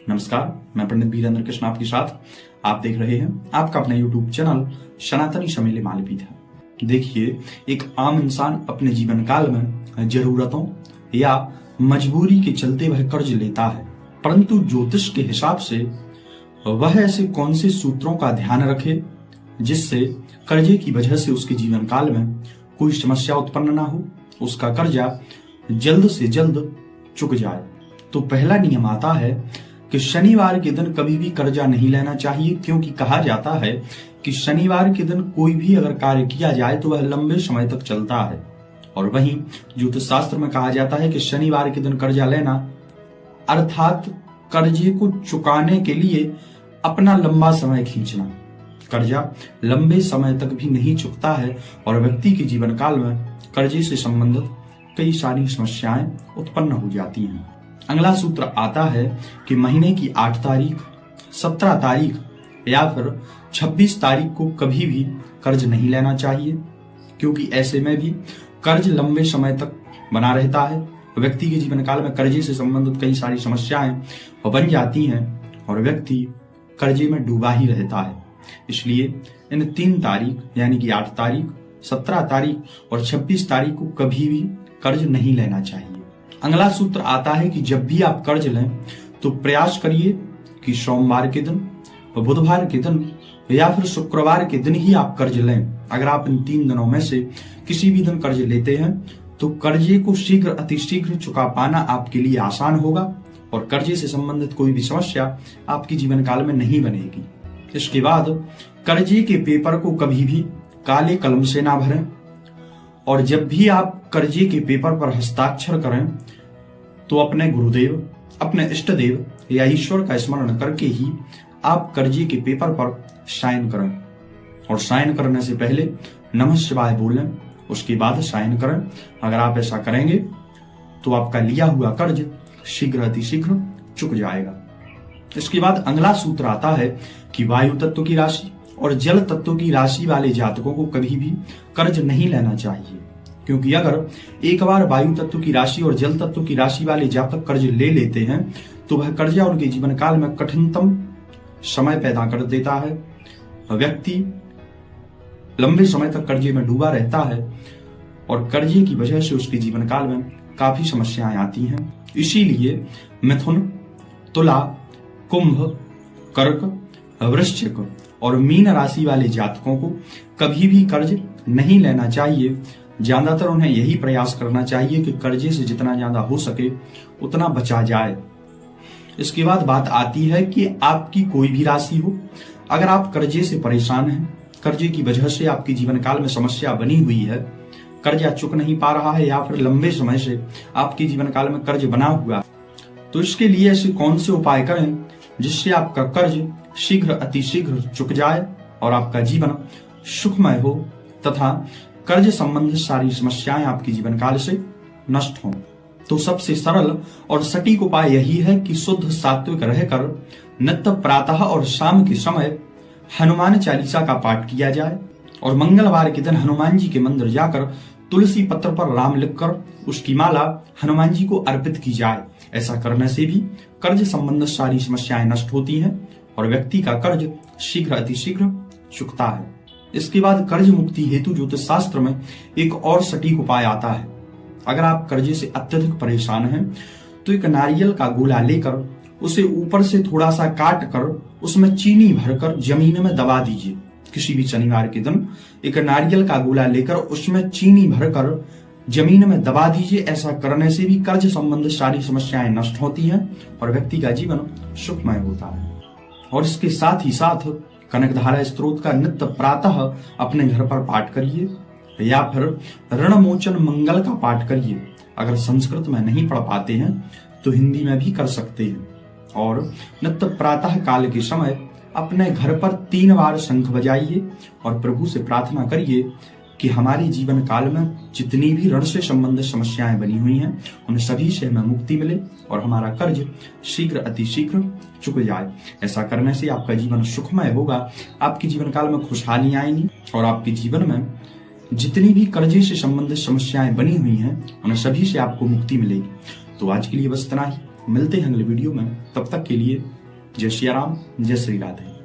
नमस्कार, मैं पंडित वीरेंद्र कृष्ण आपके साथ। आप देख रहे हैं आपका अपना यूट्यूब चैनल सनातनी शमेले मालपीठ है। देखिए, एक आम इंसान अपने जीवन काल में जरूरतों या मजबूरी के चलते वह कर्ज लेता है, परंतु ज्योतिष के हिसाब से वह ऐसे कौन से सूत्रों का ध्यान रखे जिससे कर्जे की वजह से उसके जीवन काल में कोई समस्या उत्पन्न ना हो, उसका कर्जा जल्द से जल्द चुक जाए। तो पहला नियम आता है कि शनिवार के दिन कभी भी कर्जा नहीं लेना चाहिए, क्योंकि कहा जाता है कि शनिवार के दिन कोई भी अगर कार्य किया जाए तो वह लंबे समय तक चलता है। और वहीं ज्योतिष शास्त्र में कहा जाता है कि शनिवार के दिन कर्जा लेना अर्थात कर्जे को चुकाने के लिए अपना लंबा समय खींचना। कर्जा लंबे समय तक भी नहीं चुकता है और व्यक्ति के जीवन काल में कर्जे से संबंधित कई सारी समस्याएं उत्पन्न हो जाती हैं। अगला सूत्र आता है कि महीने की 8 तारीख, 17 तारीख या फिर 26 तारीख को कभी भी कर्ज नहीं लेना चाहिए, क्योंकि ऐसे में भी कर्ज लंबे समय तक बना रहता है। व्यक्ति के जीवन काल में कर्जे से संबंधित कई सारी समस्याएं बन जाती हैं और व्यक्ति कर्जे में डूबा ही रहता है। इसलिए इन 3 तारीख यानी कि 8 तारीख, 17 तारीख और 26 तारीख को कभी भी कर्ज नहीं लेना चाहिए। अगला सूत्र आता है कि जब भी आप कर्ज लें तो प्रयास करिए कि सोमवार के दिन, बुधवार के दिन या फिर शुक्रवार के दिन ही आप कर्ज लें। अगर आप इन 3 दिनों में से किसी भी दिन कर्ज लेते हैं तो कर्जे को शीघ्र अतिशीघ्र चुका पाना आपके लिए आसान होगा और कर्जे से संबंधित कोई भी समस्या आपके जीवन काल में नहीं बनेगी। इसके बाद कर्जे के पेपर को कभी भी काले कलम से ना भरें और जब भी आप कर्जे के पेपर पर हस्ताक्षर करें तो अपने गुरुदेव, अपने इष्ट देव या ईश्वर का स्मरण करके ही आप कर्जे के पेपर पर साइन करें। और साइन करने से पहले नमः शिवाय बोलें, उसके बाद साइन करें। अगर आप ऐसा करेंगे तो आपका लिया हुआ कर्ज शीघ्र अतिशीघ्र चुक जाएगा। इसके बाद अगला सूत्र आता है कि वायु तत्व की राशि और जल तत्व की राशि वाले जातकों को कभी भी कर्ज नहीं लेना चाहिए, क्योंकि अगर एक बार वायु तत्व की राशि और जल तत्व की राशि वाले जातक कर्ज ले लेते हैं तो वह कर्जा उनके जीवन काल में कठिनतम समय पैदा कर देता है। व्यक्ति लंबे समय तक कर्जे में डूबा रहता है और कर्जे की वजह से उसके जीवन काल में काफी समस्याएं आती हैं। इसीलिए मिथुन, तुला, कुंभ, कर्क, वृश्चिक और मीन राशि वाले जातकों को कभी भी कर्ज नहीं लेना चाहिए। ज्यादातर उन्हें यही प्रयास करना चाहिए कि कर्जे से जितना ज्यादा हो सके उतना बचा जाए। इसके बाद बात आती है कि आपकी कोई भी राशि हो, अगर आप कर्जे से परेशान हैं, कर्जे की वजह से आपके जीवन काल में समस्या बनी हुई है, कर्जा चुक नहीं पा रहा है या फिर लंबे समय से आपके जीवन काल में कर्ज बना हुआ, तो इसके लिए ऐसे कौन से उपाय करें जिससे आपका कर्ज शीघ्र अतिशीघ्र चुक जाए और आपका जीवन सुखमय हो तथा कर्ज संबंधित सारी समस्याएं आपके जीवन काल से नष्ट हों। तो सबसे सरल और सटीक उपाय यही है कि शुद्ध सात्विक रहकर नित्य प्रातः और शाम के समय हनुमान चालीसा का पाठ किया जाए और मंगलवार के दिन हनुमान जी के मंदिर जाकर तुलसी पत्र पर राम लिखकर उसकी माला हनुमान जी को अर्पित की जाए। ऐसा करने से भी कर्ज संबंधित सारी समस्याएं नष्ट होती हैं और व्यक्ति का कर्ज शीघ्र अतिशीघ्र चुकता है। इसके बाद कर्ज मुक्ति हेतु ज्योतिष शास्त्र में एक और सटीक उपाय आता है। अगर आप कर्जे से अत्यधिक परेशान हैं तो एक नारियल का गोला लेकर उसे ऊपर से थोड़ा सा काट कर उसमें चीनी भरकर जमीन में दबा दीजिए। किसी भी शनिवार के दिन एक नारियल का गोला लेकर उसमें चीनी भरकर जमीन में दबा दीजिए। ऐसा करने से भी कर्ज संबंधित सारी समस्याएं नष्ट होती हैं और व्यक्ति का जीवन सुखमय होता है। और इसके साथ ही साथ कनकधारा स्त्रोत का नित्य प्रातः अपने घर पर पाठ करिए या फिर ऋणमोचन मंगल का पाठ करिए। अगर संस्कृत में नहीं पढ़ पाते हैं तो हिंदी में भी कर सकते हैं। और नित्य प्रातः काल के समय अपने घर पर 3 बार शंख बजाइए और प्रभु से प्रार्थना करिए कि हमारे जीवन काल में जितनी भी ऋण से संबंधित समस्याएं बनी हुई हैं उन सभी से हमें मुक्ति मिले और हमारा कर्ज शीघ्र अतिशीघ्र चुक जाए। ऐसा करने से आपका जीवन सुखमय होगा, आपके जीवन काल में खुशहाली आएंगी और आपके जीवन में जितनी भी कर्जे से संबंधित समस्याएं बनी हुई हैं उन सभी से आपको मुक्ति मिलेगी। तो आज के लिए बस इतना ही, मिलते हैं अगले वीडियो में, तब तक के लिए जय श्री राम, जय श्री राधे।